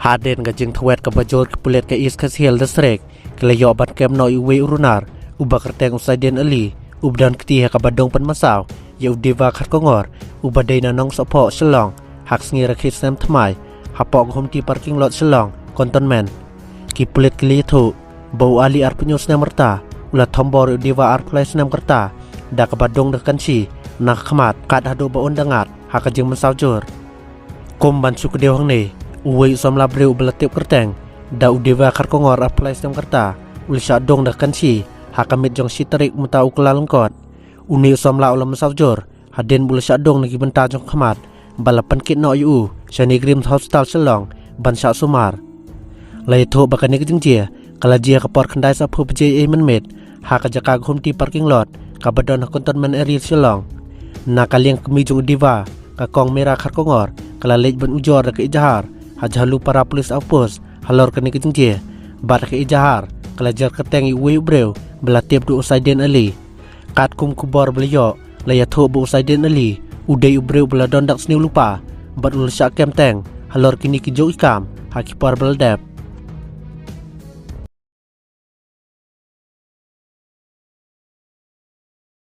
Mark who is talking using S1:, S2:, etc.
S1: Haden gajing thwet ka bajol ke pulet ke is khasiel desrek kelayo ban kem no iwe urunar uba kerteng usaiden ali ubdan kti ha ka badong pan masaw ye udiva khat kongor ubadai na nong sopo shalong hak sngi rakhit sem thmai hapok homti parking lot shalong kontonmen ki pulet kli thu bau ali ar penyus nem merta ula thombor udiva ar place nem kerta da ka badong de kanchi nak khmat kat hado ba undangat ha ka jing masaw jor kom ban suk de hang ne uwe som labreu belatip kerteng da udiva khat kongor ar place nem kerta ul sha dong de kanchi ha kamit jong sitrik muta ukla lengkot uni som la ulam masaw jor haden bul sha dong nagi benta jong khmat balapan kit no yu shani grim hospital shalong ban sha sumar lai tho bakane kijing jia kala jia ka por khandai sa phu pje e men met ha ka jaka khumti parking lot ka badon konton men area shalong na kaliang kemi jong diva ka kong merah khat kongor kala lej ban ujor ka ijahar hajalu para polis outpost halor kane kijing jia bar ka ijahar kala jar keteng iwe breu belatip du usaiden ali kat kum kubor beliyo laya tho bu usaiden ali udai ubreu beladon dak sniu lupa bat ul sya kem teng halor kini ki jo ikam hakipar beldep